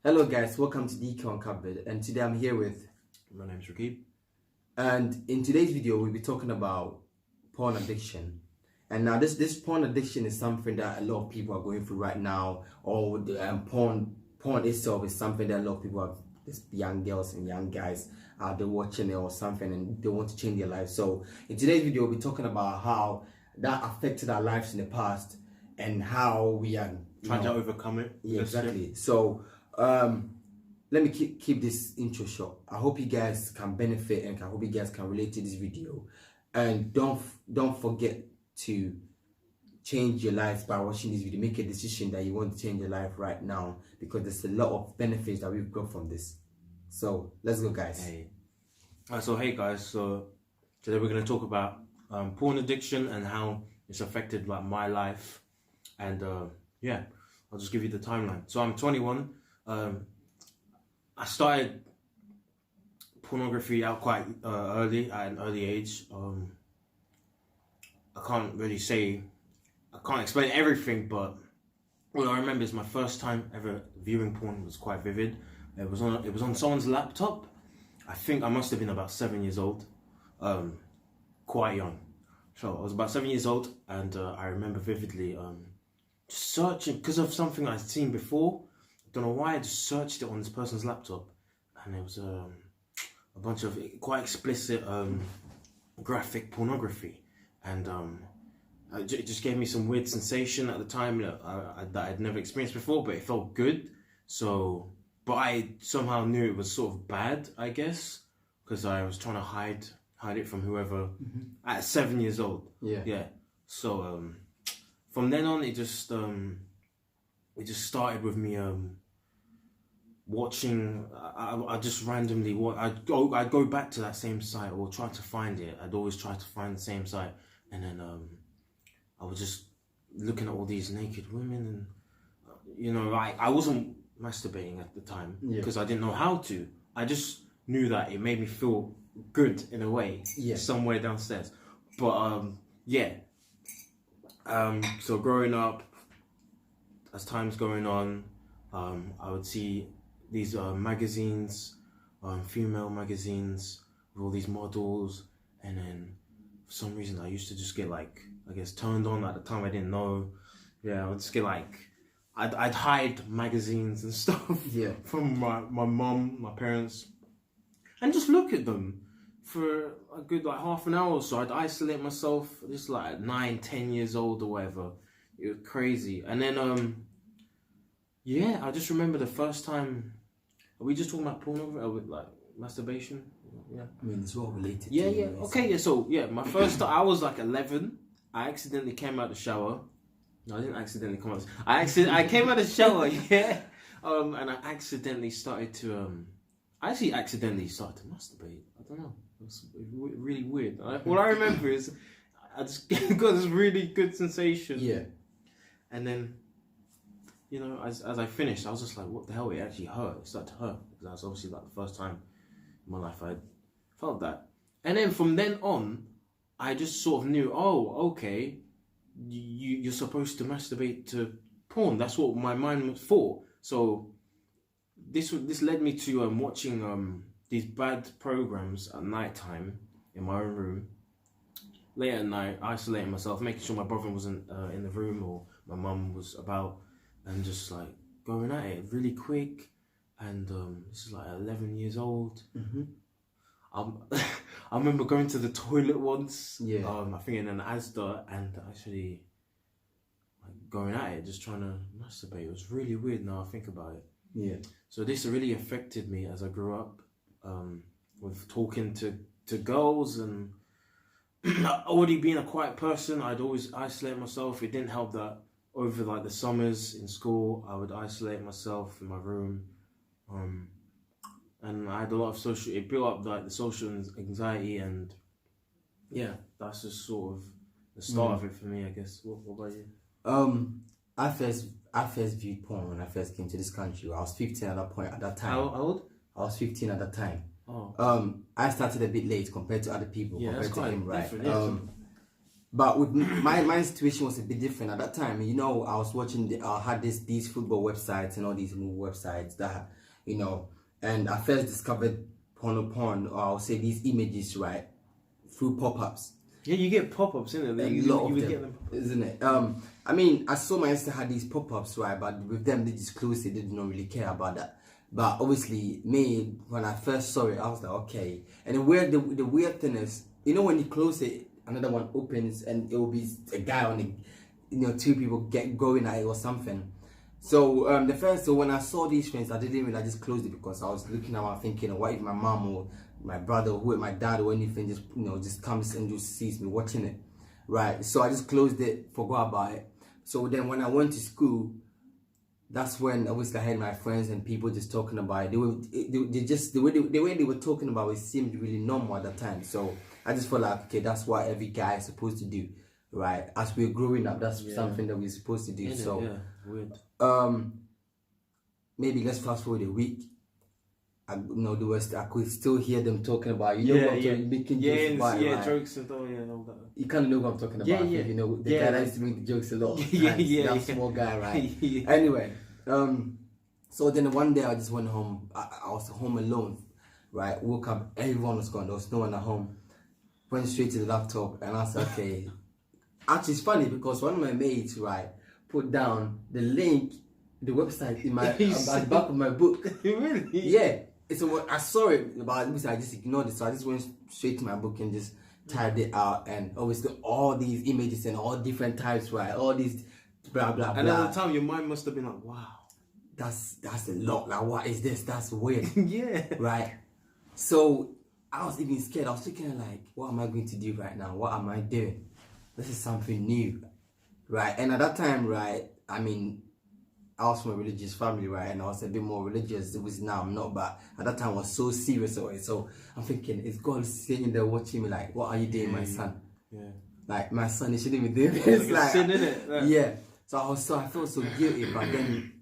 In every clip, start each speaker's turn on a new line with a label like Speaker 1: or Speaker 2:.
Speaker 1: Hello guys, welcome to DK Uncovered, and today I'm here with...
Speaker 2: My name's Rakib.
Speaker 1: And in today's video, we'll be talking about porn addiction. And now this porn addiction is something that a lot of people are going through right now, or the, porn itself is something that a lot of people have, this young girls and young guys, they're watching it or something and they want to change their life. So in today's video, we'll be talking about how that affected our lives in the past and how we are
Speaker 2: trying to overcome it.
Speaker 1: Yeah, exactly. So let me keep this intro short. I hope you guys can benefit and I hope you guys can relate to this video. And don't forget to change your life by watching this video. Make a decision that you want to change your life right now, because there's a lot of benefits that we've got from this. So let's go, guys.
Speaker 2: Hey. Hey guys, so today we're going to talk about porn addiction and how it's affected like my life. And yeah, I'll just give you the timeline. So I'm 21. I started pornography out quite early, at an early age. I can't really say, I can't explain everything, but what I remember is my first time ever viewing porn was quite vivid. It was on someone's laptop. I think I must have been about 7 years old, quite young. So I was about 7 years old, and I remember vividly just searching because of something I'd seen before. I don't know why, I just searched it on this person's laptop, and it was a bunch of quite explicit graphic pornography, and it just gave me some weird sensation at the time that I'd never experienced before, but it felt good. So, but I somehow knew it was sort of bad, I guess, because I was trying to hide it from whoever at 7 years old. Yeah. So from then on, it just started with me watching. I just randomly I'd go back to that same site or try to find it. I'd always try to find the same site, and then I was just looking at all these naked women, and I wasn't masturbating at the time because I didn't know how to. I just knew that it made me feel good in a way, somewhere downstairs. But so growing up, as time's going on, I would see these magazines, female magazines with all these models, and then for some reason I used to just get like, I guess, turned on. At the time I didn't know. I would just get like, I'd hide magazines and stuff from my mum, my parents, and just look at them for a good like half an hour or so. I'd isolate myself, just like at 9, 10 years old or whatever. It was crazy. And then I just remember the first time. Are we just talking about pornography or with like masturbation? Yeah.
Speaker 1: I mean, it's all related.
Speaker 2: Okay. So my first time, I was like 11. I accidentally came out the shower. No, I didn't accidentally come out. I came out the shower. And I accidentally started to accidentally started to masturbate. I don't know. It was really weird. All I remember is I just got this really good sensation. Yeah. And then, as I finished, I was just like, what the hell? It actually hurt. It started to hurt. Because that was obviously like the first time in my life I felt that. And then from then on, I just sort of knew, oh, okay, you're supposed to masturbate to porn. That's what my mind was for. So this led me to watching these bad programs at night time in my own room. Late at night, isolating myself, making sure my brother wasn't in the room or my mum was about, and just like going at it really quick. And this is like 11 years old. I remember going to the toilet once. I think in an Asda, and actually like going at it, just trying to masturbate. It was really weird now I think about it. So this really affected me as I grew up, with talking to girls, and already being a quiet person. I'd always isolate myself. It didn't help that over like the summers in school, I would isolate myself in my room, and I had a lot of it built up like the social anxiety, and that's just sort of the start of it for me, I guess. What about you?
Speaker 1: I first viewed porn when I first came to this country. I was 15 at that point. At that time,
Speaker 2: how old?
Speaker 1: I was 15 at that time.
Speaker 2: Oh.
Speaker 1: I started a bit late compared to other people. Compared to him, right? But with my situation was a bit different at that time. You know, I was watching. I had these football websites and all these movie websites that, you know, and I first discovered porn, or I'll say these images, right, through pop-ups.
Speaker 2: Yeah, you get pop-ups, isn't it?
Speaker 1: A lot of them,
Speaker 2: get them,
Speaker 1: isn't it? I mean, I saw my Insta had these pop-ups, right, but with them they just closed it. They did not really care about that. But obviously, me, when I first saw it, I was like, okay. And the weird thing is, you know, when you close it, another one opens, and it will be a guy on the, you know, two people get going at it or something. So when I saw these things, I didn't really, I just closed it because I was looking around thinking, what if my mom or my brother or my dad or anything just, you know, just comes and just sees me watching it, right? So I just closed it, forgot about it. So then when I went to school, that's when obviously I had my friends and people just talking about it. They just the way they were talking about it seemed really normal at the time. So I just felt like, okay, that's what every guy is supposed to do, right? As we're growing up, that's something that we're supposed to do.
Speaker 2: Weird.
Speaker 1: Maybe let's fast forward a week. I could still hear them talking about, you know, making jokes about it, right?
Speaker 2: Jokes and all that.
Speaker 1: You kind of know what I'm talking about. You know, the guy that used to make the jokes a lot. That small guy, right? Anyway, so then one day I just went home. I was home alone, right? Woke up, everyone was gone. There was no one at home. Went straight to the laptop, and I said, okay. Actually, it's funny because one of my mates, right, put down the link, the website in my at the back of my book.
Speaker 2: Really?
Speaker 1: Yeah. So I saw it, but I just ignored it. So I just went straight to my book and just typed it out. And obviously all these images and all different types, right? All these blah, blah, blah.
Speaker 2: And at the time, your mind must have been like, wow.
Speaker 1: That's a lot. Like, what is this? That's weird.
Speaker 2: Yeah.
Speaker 1: Right? So I was even scared. I was thinking like, what am I going to do right now? What am I doing? This is something new. Right? And at that time, right, I mean, I was from a religious family, right, and I was a bit more religious. It was now I'm not, but at that time I was so serious about it. So I'm thinking, is God sitting there watching me like, what are you doing, my son? Yeah. Like, my son, you shouldn't be doing this.
Speaker 2: Like sin, innit?
Speaker 1: Yeah. So I felt so guilty, but then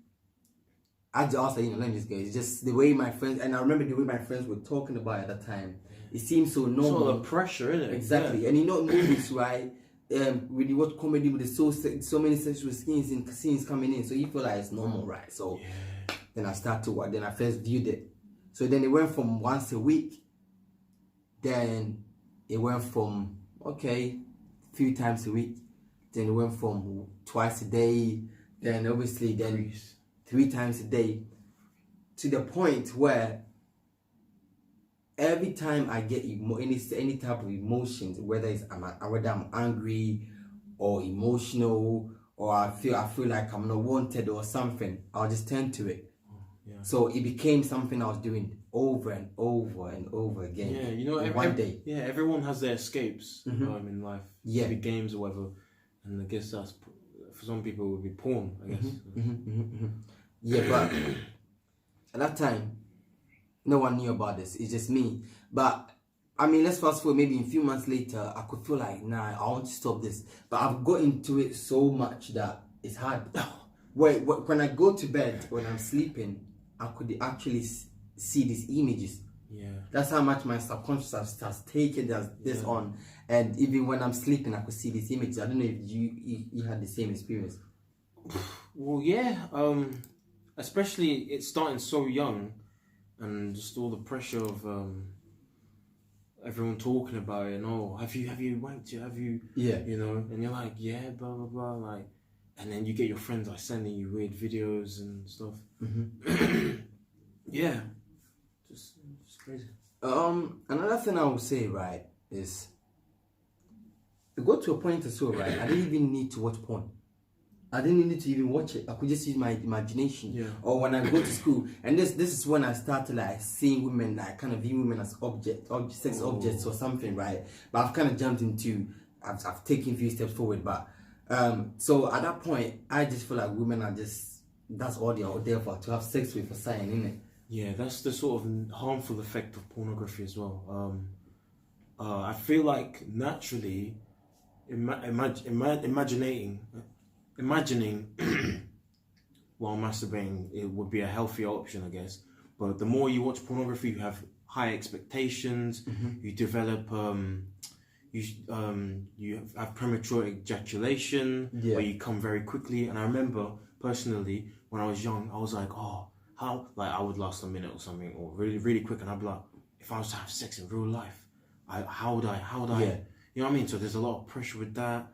Speaker 1: I just asked, you know, let me just go. It's just the way my friends, and I remember the way my friends were talking about it at that time. It seemed so normal.
Speaker 2: Sort of pressure, innit?
Speaker 1: Exactly. Yeah. And you know, movies, right? When you watch comedy with so many sexual scenes coming in, so you feel like it's normal, right? So then I started to watch. Then I first viewed it. So then it went from once a week. Then it went from few times a week. Then it went from twice a day. Then obviously 3 times a day. To the point where every time I get any type of emotions, whether I'm angry or emotional, or I feel like I'm not wanted or something, I'll just turn to it. Yeah. So it became something I was doing over and over and over again.
Speaker 2: Yeah, you know, one day. Yeah, everyone has their escapes in life. Yeah, maybe games or whatever, and I guess that's for some people it would be porn. I guess.
Speaker 1: Yeah, but at that time, no one knew about this. It's just me. But I mean, let's fast forward. Maybe a few months later, I could feel like, nah, I want to stop this. But I've got into it so much that it's hard. When I go to bed, when I'm sleeping, I could actually see these images. Yeah, that's how much my subconscious has taken this on. And even when I'm sleeping, I could see these images. I don't know if you had the same experience.
Speaker 2: Well, yeah. Especially it's starting so young. And just all the pressure of everyone talking about it, and have you wanked it? Have you? Yeah. You know, and you're like, yeah, blah blah blah, like, and then you get your friends like sending you weird videos and stuff. Yeah, just crazy.
Speaker 1: Another thing I would say, right, is to go to a point as well, right? I didn't even need to watch porn. I didn't need to even watch it. I could just use my imagination. Yeah. Or when I go to school, and this is when I started like seeing women, like kind of view women as sex objects or something, right? But I've kind of jumped into, I've taken a few steps forward. But so at that point, I just feel like women are that's all they are there for, to have sex with, for sign, innit? Yeah,
Speaker 2: that's the sort of harmful effect of pornography as well. I feel like naturally, imagining while masturbating, it would be a healthier option, I guess. But the more you watch pornography, you have high expectations. You develop, you have premature ejaculation,
Speaker 1: Yeah.
Speaker 2: or you come very quickly. And I remember personally when I was young, I was like, oh, how, like I would last a minute or something, or really really quick, and I'd be like, if I was to have sex in real life, how would I,
Speaker 1: Yeah.
Speaker 2: you know what I mean? So there's a lot of pressure with that.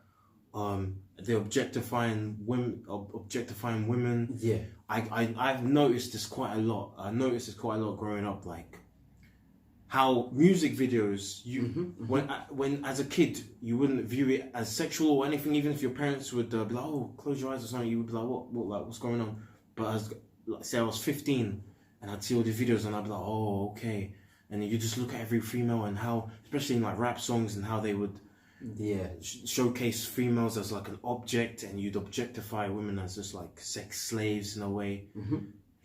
Speaker 2: The objectifying women.
Speaker 1: Yeah.
Speaker 2: I've noticed this quite a lot. I noticed this quite a lot growing up, like how music videos, when as a kid you wouldn't view it as sexual or anything, even if your parents would be like, oh, close your eyes or something, you would be like, what, like what's going on? But as like, say I was 15 and I'd see all the videos and I'd be like, oh, okay. And you just look at every female and how, especially in like rap songs, and how they would showcase females as like an object, and you'd objectify women as just like sex slaves in a way.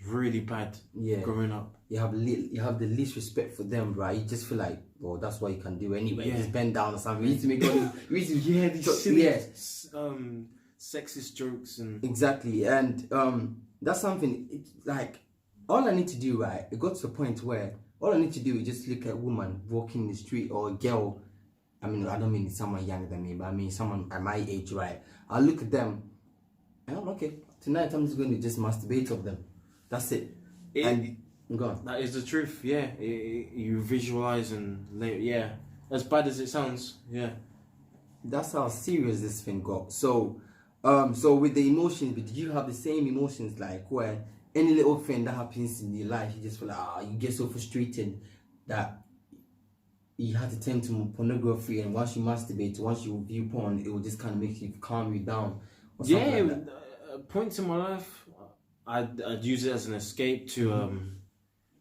Speaker 2: Really bad. Growing up,
Speaker 1: you have the least respect for them, right? You just feel like, well, that's what you can do anyway. Just bend down or something. You need to make
Speaker 2: these silly sexist jokes and
Speaker 1: exactly. And that's something. It's like all I need to do, right? It got to a point where all I need to do is just look at a woman walking in the street, or a girl. I mean, I don't mean someone younger than me, but I mean someone at my age, right? I'll look at them and I'm okay. Tonight I'm just going to just masturbate of them. That's it. And go on.
Speaker 2: That is the truth. Yeah, you visualize and as bad as it sounds. Yeah,
Speaker 1: that's how serious this thing got. So, so with the emotions, did you have the same emotions, like where any little thing that happens in your life, you just feel like, you get so frustrated that you had to turn to pornography, and once you masturbate, once you view porn, it will just kind of make you calm you down. Or something like that.
Speaker 2: Points in my life, I'd use it as an escape to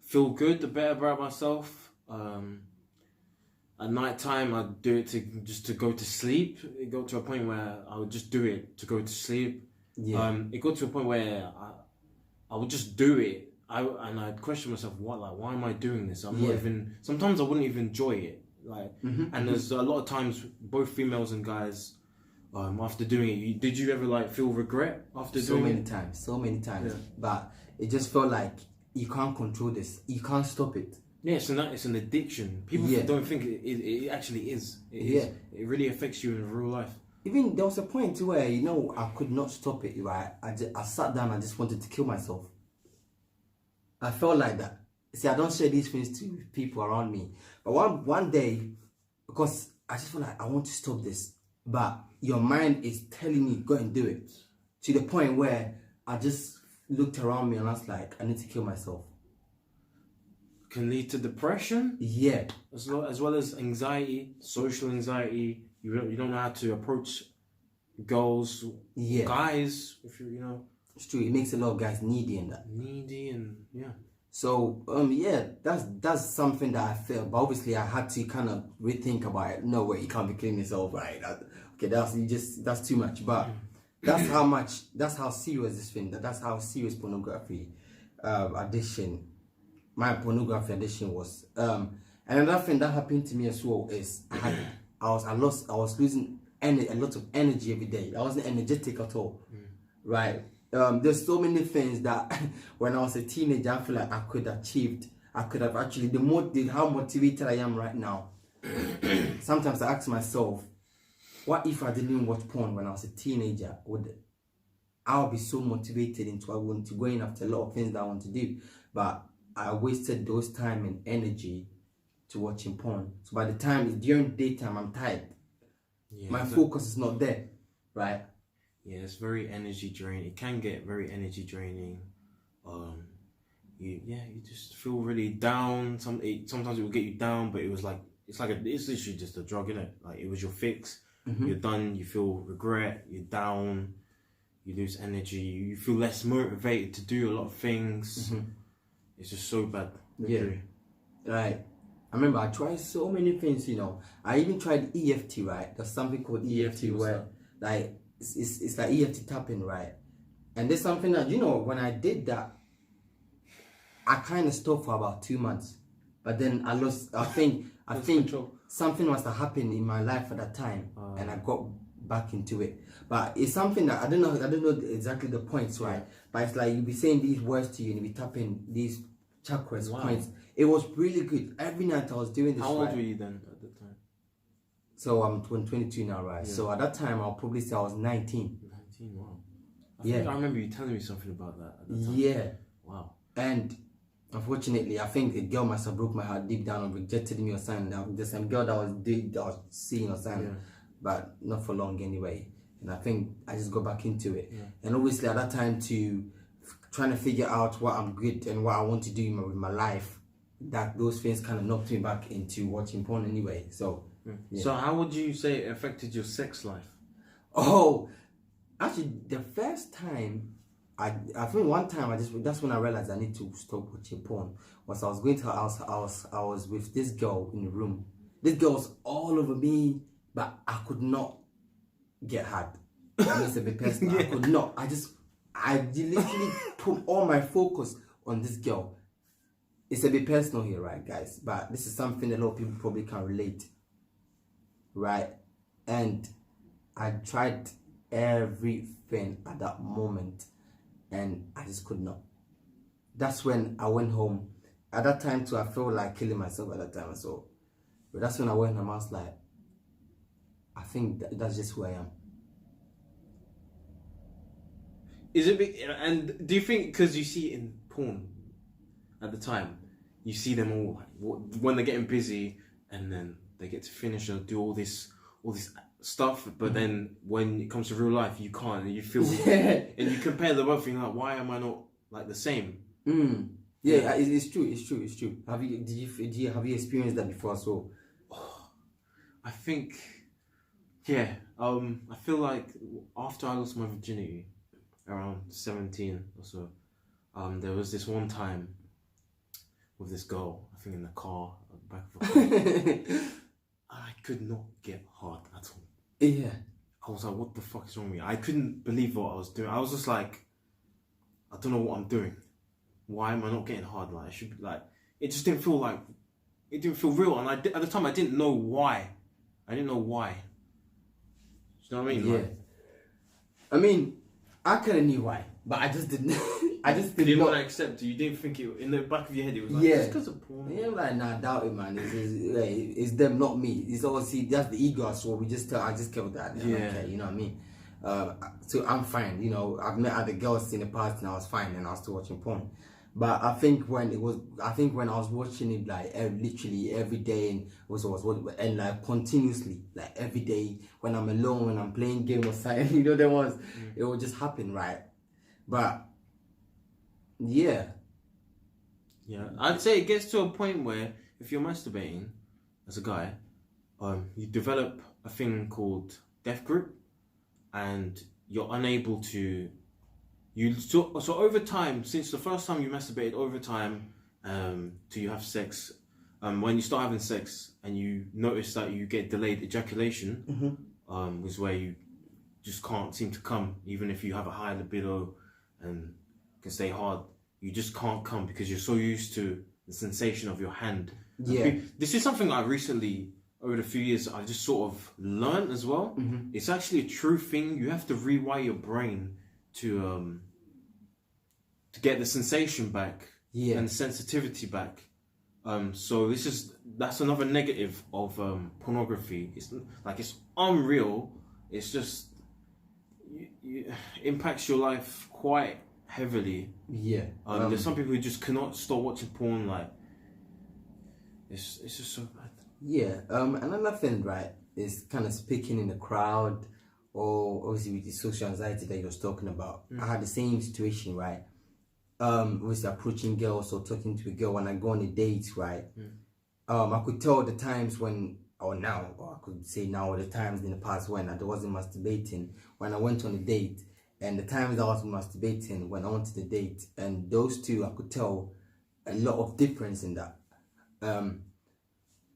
Speaker 2: feel good, better about myself. At night time, I'd do it to go to sleep. It got to a point where I would just do it to go to sleep. It got to a point where I would just do it. I'd question myself, why am I doing this? I'm not even. Sometimes I wouldn't even enjoy it. And there's a lot of times, both females and guys, after doing it, did you ever like feel regret after doing it?
Speaker 1: So many times. But it just felt like you can't control this. You can't stop it.
Speaker 2: Yeah, it's an addiction. People don't think it actually is. It really affects you in real life.
Speaker 1: Even there was a point where I could not stop it. Right, I sat down. I just wanted to kill myself. I felt like that. See, I don't share these things to people around me. But one day, because I just feel like I want to stop this, but your mind is telling you go and do it. To the point where I just looked around me and I was like, I need to kill myself.
Speaker 2: Can lead to depression.
Speaker 1: Yeah.
Speaker 2: As well as anxiety, social anxiety. You don't know how to approach girls, guys. If
Speaker 1: it's true. It makes a lot of guys needy and that. So that's something that I felt, but obviously I had to kind of rethink about it. No way, you can't be killing yourself, right? That's too much. But that's how serious this thing. That's how serious pornography addiction. My pornography addiction was. Another thing that happened to me as well is I was losing a lot of energy every day. I wasn't energetic at all, right? There's so many things that when I was a teenager, I feel like I could have actually, how motivated I am right now. Sometimes I ask myself, what if I didn't watch porn when I was a teenager? I'll be so motivated into going after a lot of things that I want to do. But I wasted those time and energy to watching porn. So by the time it's during daytime, I'm tired. My focus is not there, right?
Speaker 2: Yeah, it's very energy draining. It can get very energy draining. You just feel really down. Sometimes it will get you down, but it's literally just a drug, innit? Like it was your fix. You're done. You feel regret. You're down. You lose energy. You feel less motivated to do a lot of things. It's just so bad.
Speaker 1: Literally. Yeah, right. I remember I tried so many things. I even tried EFT. Right, there's something called EFT where like. It's like EFT tapping, right? And there's something that when I did that, I kind of stopped for about 2 months, but then I think something must have happened in my life at that time, and I got back into it. But it's something that I don't know exactly the points, right? But it's like you'll be saying these words to you and you'll be tapping these chakras points. It was really good. Every night I was doing this.
Speaker 2: How old were you then at the time?
Speaker 1: So I'm 22 now, right? So at that time, I'll probably say I was 19.
Speaker 2: 19, wow. I think I remember you telling me something about that at the time.
Speaker 1: Yeah.
Speaker 2: Wow.
Speaker 1: And unfortunately, I think a girl must have broke my heart deep down and rejected me or something. Now, the same girl that was seeing or something, but not for long anyway. And I think I just got back into it. And obviously at that time trying to figure out what I'm good and what I want to do with my life, that those things kind of knocked me back into watching porn anyway. So,
Speaker 2: So how would you say it affected your sex life?
Speaker 1: Oh, actually, the first time, I think one time that's when I realized I need to stop watching porn. Was I was going to her house, I was with this girl in the room. This girl was all over me, but I could not get hard. I mean, it's a bit personal. I could not. I literally put all my focus on this girl. It's a bit personal here, right, guys? But this is something a lot of people probably can relate, right? And I tried everything at that moment, and I just could not. That's when I went home. At that time too, I felt like killing myself at that time. So, but that's when I went home. I was like, I think that's just who I am.
Speaker 2: Is it big, and do you think because you see it in porn at the time, you see them all when they're getting busy and then they get to finish and do all this stuff, but then when it comes to real life, you can't, and you feel and you compare the both, and you're like, why am I not like the same?
Speaker 1: Yeah, it's true. Have you experienced that before? So,
Speaker 2: I think, I feel like after I lost my virginity, around 17 or so, there was this one time with this girl, I think in the car, at the back of a car. I could not get hard at all.
Speaker 1: Yeah.
Speaker 2: I was like, what the fuck is wrong with me? I couldn't believe what I was doing. I was just like, I don't know what I'm doing. Why am I not getting hard? Like, I should be like, it just didn't feel like, it didn't feel real. And at the time, I didn't know why. Do you know what I mean?
Speaker 1: Yeah.
Speaker 2: Like,
Speaker 1: I mean, I kind of knew why, but I just didn't. I just didn't
Speaker 2: want to accept it. You didn't think it in the back of your head. It was like, it's because of porn.
Speaker 1: Yeah, like, nah, doubt it, man. It's them, not me. It's obviously that's the ego. So I just kept that. Okay, you know what I mean. So I'm fine. You know, I've met other girls in the past, and I was fine, and I was still watching porn. But I think when I was watching it like literally every day and like continuously, like every day when I'm alone, when I'm playing game or something, you know, it would just happen, right? But yeah,
Speaker 2: I'd say it gets to a point where if you're masturbating as a guy, you develop a thing called death grip, and you're unable to. So over time, since the first time you masturbated, over time, till you have sex, when you start having sex and you notice that you get delayed ejaculation, is where you just can't seem to come, even if you have a high libido and can stay hard, you just can't come because you're so used to the sensation of your hand.
Speaker 1: Yeah.
Speaker 2: This is something I recently, over the few years, I just sort of learned as well. It's actually a true thing. You have to rewire your brain to get the sensation back and the sensitivity back. So that's another negative of pornography. It's unreal. It's just it impacts your life quite heavily.
Speaker 1: Yeah.
Speaker 2: There's some people who just cannot stop watching porn. Like it's just so bad.
Speaker 1: Yeah. Another thing, right, is kind of speaking in the crowd, or obviously with the social anxiety that you was talking about. I had the same situation, right? Obviously approaching girls or talking to a girl when I go on a date, right? I could tell the times when, or I could say now, or the times in the past when I wasn't masturbating when I went on a date, and the times I was masturbating when I went to the date, and those two I could tell a lot of difference in that.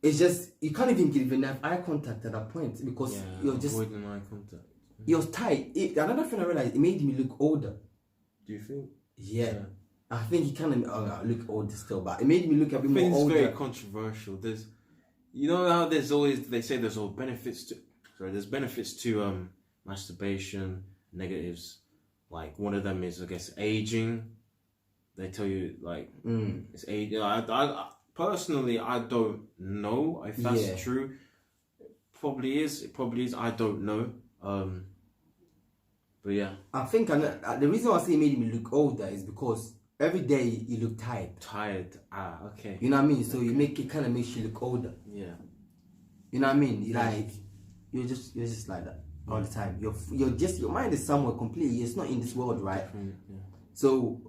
Speaker 1: It's just you can't even give enough eye contact at that point because you're just
Speaker 2: avoiding eye contact.
Speaker 1: You're tight. Another thing I realized, it made me look older.
Speaker 2: Do you think?
Speaker 1: Yeah. I think he kind of look older still, but it made me look a bit more older.
Speaker 2: It's very controversial. There's, you know how there's always, they say there's all benefits to, there's benefits to masturbation, negatives. Like one of them is, I guess, aging. They tell you like it's age. I personally, I don't know if that's true. probably is. It probably is. I don't know. But yeah.
Speaker 1: I think the reason why I say it made me look older is because every day you look tired.
Speaker 2: Tired. Okay.
Speaker 1: You know what I mean? So it kind of makes you look older.
Speaker 2: Yeah.
Speaker 1: You know what I mean? Like you're just like that all the time. Your mind is somewhere completely. It's not in this world, right?
Speaker 2: Yeah.
Speaker 1: So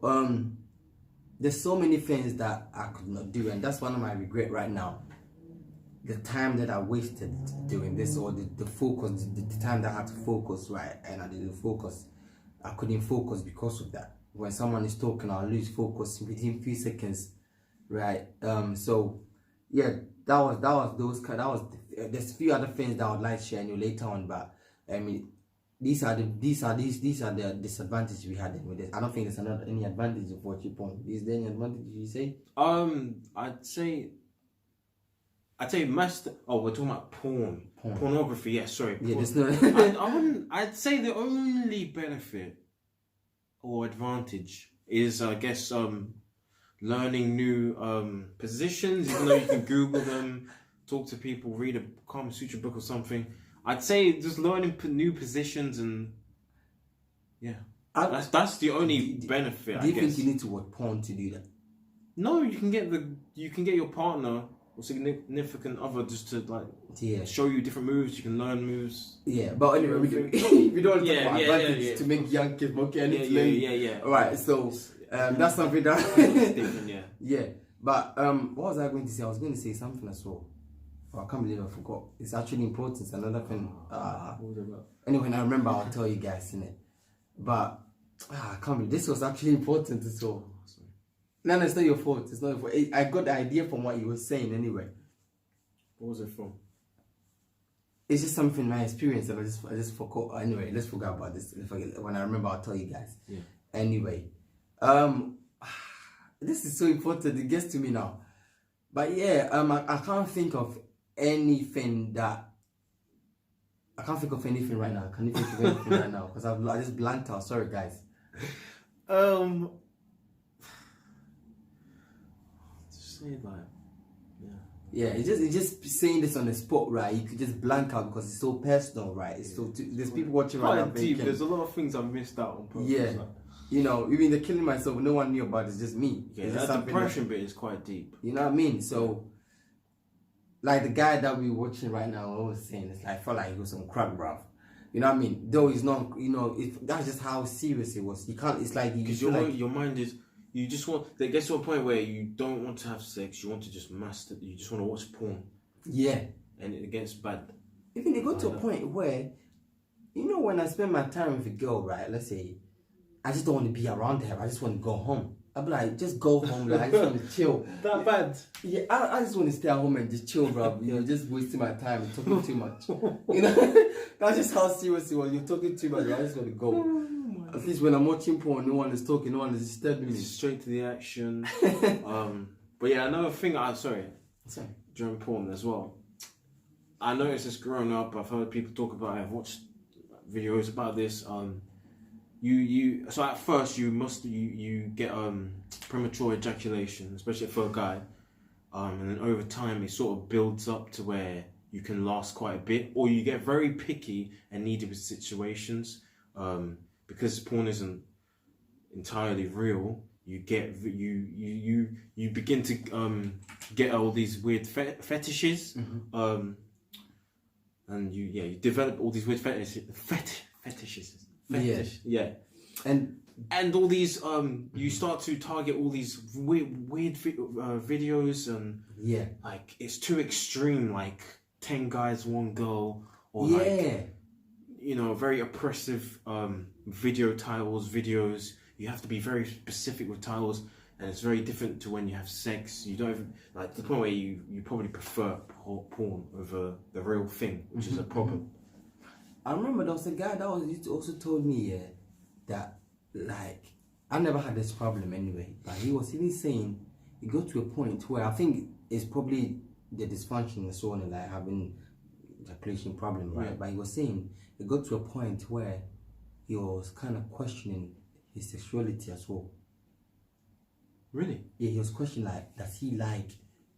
Speaker 1: there's so many things that I could not do, and that's one of my regret right now. The time that I wasted doing this, or the focus, the time that I had to focus, right? And I didn't focus. I couldn't focus because of that. When someone is talking, I'll lose focus within few seconds, right? So yeah, there's a few other things that I would like to share later on, but I mean, these are the disadvantages we had with this. I don't think there's any advantage of watching porn. Is there any advantage you say?
Speaker 2: I'd say master. Oh, we're talking about pornography. Yeah, sorry.
Speaker 1: Yeah, there's no.
Speaker 2: I'd say the only benefit or advantage is, I guess, learning new positions. Even though you can Google them, talk to people, read a Kama Sutra book or something. I'd say just learning new positions, and yeah, that's the only benefit.
Speaker 1: Do you think you need to watch porn to do that?
Speaker 2: No, you can get your partner or significant other just to show you different moves. You can learn moves.
Speaker 1: Yeah, but anyway, we don't want to talk about advantage to make young kids okay.
Speaker 2: Yeah.
Speaker 1: All right, so that's something that
Speaker 2: different. Yeah.
Speaker 1: Yeah, but what was I going to say? I was going to say something as well. Oh, I can't believe I forgot. It's actually important. It's another thing.
Speaker 2: What was it about?
Speaker 1: Anyway, when I remember, I'll tell you guys in it. But I can't believe this was actually important as well. No, it's not your fault. It's not your fault. I got the idea from what you were saying anyway.
Speaker 2: What was it from?
Speaker 1: It's just something my experience, and I just forgot. Anyway, let's forget about this. When I remember, I'll tell you guys.
Speaker 2: Yeah.
Speaker 1: Anyway, this is so important. It gets to me now. But yeah, I can't think of anything right now. Can you think of anything right now? Because I just blanked out. Sorry, guys.
Speaker 2: Just say like,
Speaker 1: yeah, it's just saying this on the spot, right? You could just blank out because it's so personal, right? It's so there's people watching right now.
Speaker 2: Deep. There's a lot of things I missed out on purpose.
Speaker 1: Yeah. You know, even the killing myself, no one knew about it, it's just me.
Speaker 2: Yeah, that depression bit is quite deep.
Speaker 1: You know what I mean? So, like the guy that we're watching right now, I was saying, it's like, I felt like he was on crack, bruv. You know what I mean? Though he's not, you know, that's just how serious it was. You can't, it's like,
Speaker 2: because your mind is, you just want, it gets to a point where you don't want to have sex, you want to just master, you just want to watch porn.
Speaker 1: Yeah.
Speaker 2: And it gets bad.
Speaker 1: Even they go to a point where, you know, when I spend my time with a girl, right, let's say, I just don't want to be around her. I just want to go home. I'll be like, just go home. Like, I just want to chill.
Speaker 2: That bad?
Speaker 1: Yeah, I just want to stay at home and just chill, bro. You know, just wasting my time and talking too much. You know, that's just how serious it was. You're talking too much. I just want to go. At least when I'm watching porn, no one is talking, no one is disturbing me.
Speaker 2: Straight to the action. But yeah, another thing. Sorry. During porn as well. I noticed this growing up. I've heard people talk about it. I've watched videos about this. So at first you get premature ejaculation, especially for a guy, and then over time it sort of builds up to where you can last quite a bit, or you get very picky and needy with situations, because porn isn't entirely real. You begin to get all these weird fetishes, and you develop all these weird fetishes. Yeah. And all these you start to target all these weird videos, and like it's too extreme, like 10 guys 1 girl, or like, you know, very oppressive video titles, videos. You have to be very specific with titles, and it's very different to when you have sex. You don't even, like, to the point where you probably prefer porn over the real thing, which is a problem.
Speaker 1: I remember there was a guy that also told me that, like, I never had this problem anyway, but he was even saying it got to a point where I think it's probably the dysfunction and so on, like having ejaculation problem, right? But he was saying it got to a point where he was kind of questioning his sexuality as well.
Speaker 2: Really?
Speaker 1: Yeah, he was questioning, like, does he like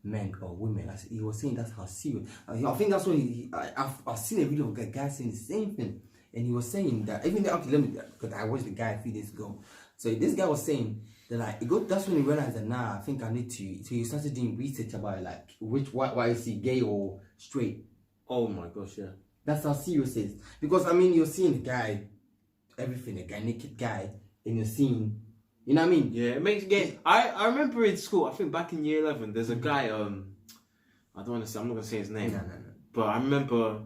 Speaker 1: men or women. He was saying that's how serious. I think that's when I've seen a video of a guy saying the same thing, and he was saying that even though, okay, let me, because I watched the guy a few days ago. So this guy was saying that like that's when he realized that I think I need to. So he started doing research about it, like why is he gay or straight?
Speaker 2: Oh my gosh, yeah.
Speaker 1: That's how serious it is. Because I mean, you're seeing the guy, everything, a guy, naked guy, and you're seeing, you know what I mean?
Speaker 2: Yeah, it makes game. I remember in school, I think back in year 11, there's a guy, I don't want to say, I'm not going to say his name.
Speaker 1: No.
Speaker 2: But I remember,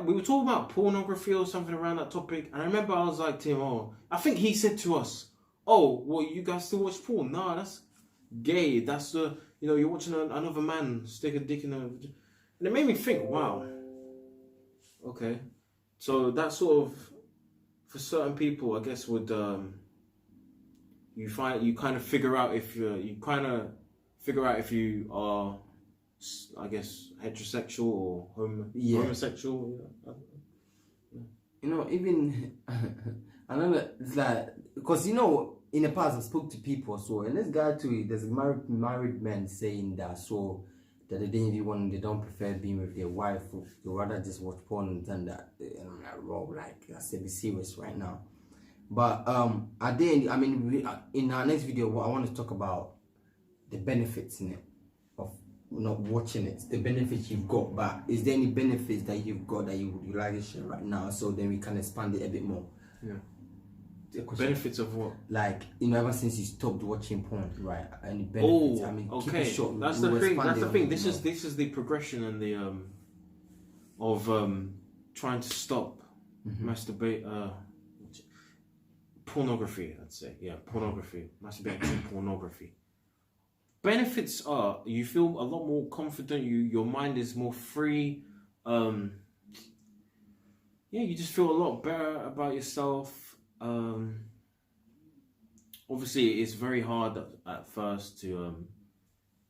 Speaker 2: we were talking about pornography or something around that topic, and I remember I was like to him, I think he said to us, oh, well, you guys still watch porn? Nah, that's gay. That's you're watching another man stick a dick in a... And it made me think, wow, okay. So that sort of, for certain people, I guess, would... you kind of figure out if you are, I guess, heterosexual or homosexual.
Speaker 1: You know, even another, it's like, because in the past I spoke to people, so, and this guy too, there's a married men saying that, so that they don't prefer being with their wife, they rather just watch porn than that. And I'm like, bro, like, I said, be serious right now. But at the end, I mean, in our next video, what I want to talk about the benefits in it of not watching it, the benefits you've got. But is there any benefits that you've got that you like to share right now? So then we can expand it a bit more.
Speaker 2: Yeah. Benefits of what?
Speaker 1: Like, ever since you stopped watching porn, right? Any benefits? I mean,
Speaker 2: okay.
Speaker 1: keep it short.
Speaker 2: That's the thing. That's the thing. This is the progression and the of trying to stop masturbate. Pornography, I'd say. Yeah, pornography. Masturbating pornography. Benefits are you feel a lot more confident, your mind is more free. You just feel a lot better about yourself. Obviously it's very hard at first to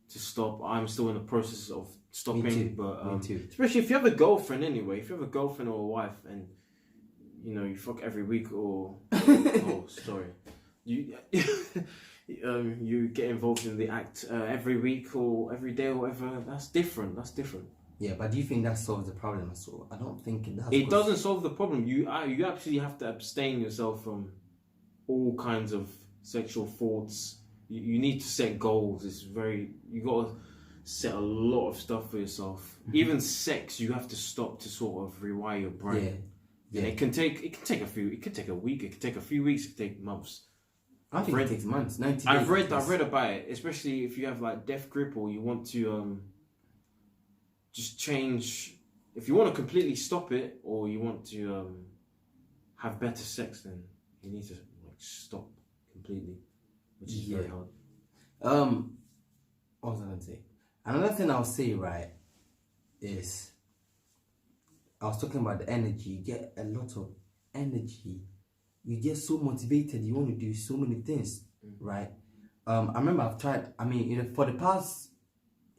Speaker 2: stop. I'm still in the process of stopping.
Speaker 1: Me too.
Speaker 2: But
Speaker 1: Me too.
Speaker 2: especially if you have a girlfriend anyway. If you have a girlfriend or a wife and you fuck every week or you get involved in the act every week or every day or whatever. That's different.
Speaker 1: Yeah, but do you think that solves the problem? So I don't think it does.
Speaker 2: It doesn't solve the problem. You actually have to abstain yourself from all kinds of sexual thoughts. You need to set goals. You got to set a lot of stuff for yourself. Even sex, you have to stop to sort of rewire your brain.
Speaker 1: Yeah.
Speaker 2: Yeah, it can take a week, it could take a few weeks, it could take months.
Speaker 1: I think it takes months, 90 days.
Speaker 2: I've read about it, especially if you have like death grip or you want to just change. If you want to completely stop it or you want to have better sex, then you need to stop completely, which is very hard.
Speaker 1: What was I gonna say? Another thing I'll say, right, is I was talking about the energy. You get a lot of energy. You get so motivated. You want to do so many things, right? I remember I've tried. I mean, for the past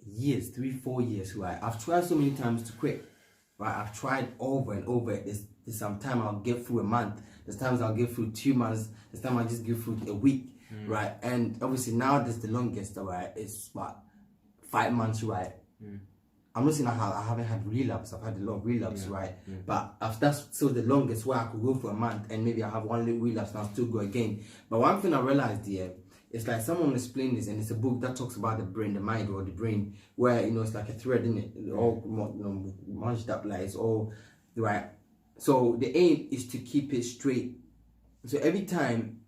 Speaker 1: years, 3-4 years, right? I've tried so many times to quit, right? I've tried over and over. There's sometimes I'll get through a month. There's times I'll get through 2 months. There's times I'll just get through a week, right? And obviously now this the longest, right? It's about 5 months, right? I'm not saying I haven't had relapse. I've had a lot of relapse, right? But that's still the longest where I could go for a month and maybe I have one little relapse and I'll still go again. But one thing I realized here, it's like someone explained this, and it's a book that talks about the brain, the mind or the brain, where it's like a thread, isn't it? All munched up, like it's all right. So the aim is to keep it straight. So every time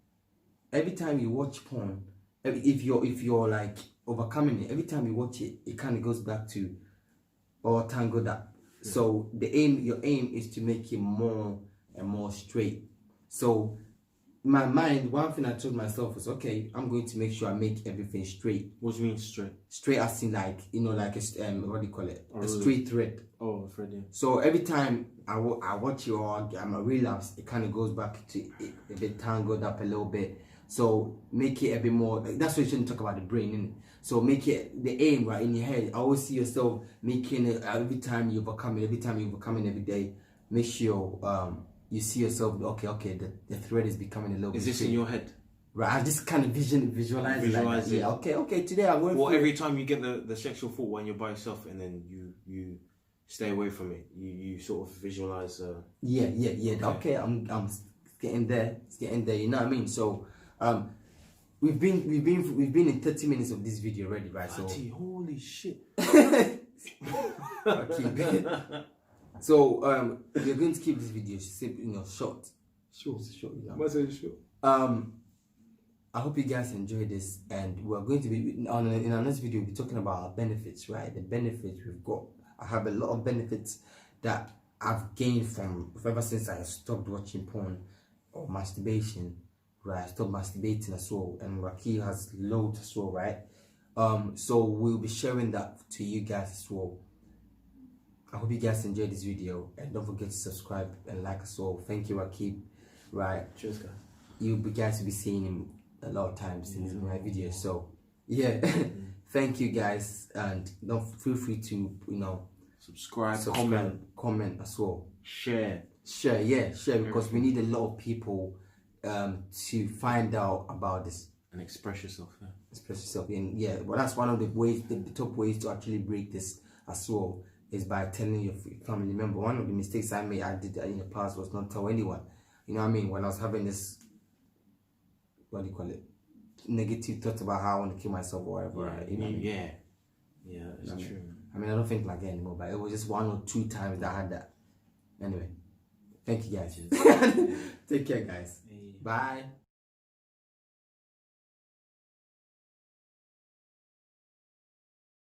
Speaker 1: you watch porn, if you're like overcoming it, every time you watch it, it kind of goes back to or tangled up. So your aim is to make it more and more straight. So in my mind, one thing I told myself was, okay, I'm going to make sure I make everything straight.
Speaker 2: What do you mean straight?
Speaker 1: Straight as in like like a what do you call it? A straight thread.
Speaker 2: Oh, a thread, yeah.
Speaker 1: So every time I watch it or I'm a relapse, it kind of goes back to a bit tangled up a little bit. So make it a bit more. That's why you shouldn't talk about the brain, innit? So make it the aim right in your head. I always see yourself making it every time you overcome it. Every time you overcome it every day. Make sure you see yourself. Okay. The thread is becoming a little bit.
Speaker 2: Is this
Speaker 1: straight.
Speaker 2: in your head?
Speaker 1: Right, I just kind of visualize it. Like that.
Speaker 2: it.
Speaker 1: Yeah, okay. Today I'm going.
Speaker 2: Or every time you get the sexual thought when you're by yourself, and then you stay away from it. You sort of visualize.
Speaker 1: Yeah. Okay, I'm getting there. It's getting there. You know what I mean? So, we've been in 30 minutes of this video already, right?
Speaker 2: 30, holy shit.
Speaker 1: Okay. So we're going to keep this video short. Short. Yeah.
Speaker 2: What's it short?
Speaker 1: I hope you guys enjoy this, and we're going to be in our next video. We'll be talking about our benefits, right? The benefits we've got. I have a lot of benefits that I've gained from ever since I stopped watching porn or masturbation, right? I stopped masturbating as well, and Raki has loads as well, right? So we'll be sharing that to you guys as well. I hope you guys enjoyed this video, and don't forget to subscribe and like us all. Thank you, Rakib. Right?
Speaker 2: Cheers, guys.
Speaker 1: You guys will be seeing him a lot of times in my videos. So yeah, thank you guys, and don't feel free to
Speaker 2: subscribe,
Speaker 1: comment as well.
Speaker 2: Share,
Speaker 1: because we need a lot of people to find out about this
Speaker 2: and express yourself.
Speaker 1: And well, that's one of the ways, the top ways to actually break this as well, is by telling your family member. One of the mistakes I did in the past was not tell anyone. You know what I mean? When I was having this, what do you call it, negative thoughts about how I want to kill myself or whatever.
Speaker 2: That's true.
Speaker 1: I mean, I don't think like that anymore, but it was just 1 or 2 times that I had that. Anyway, thank you guys. Take care, guys. Bye.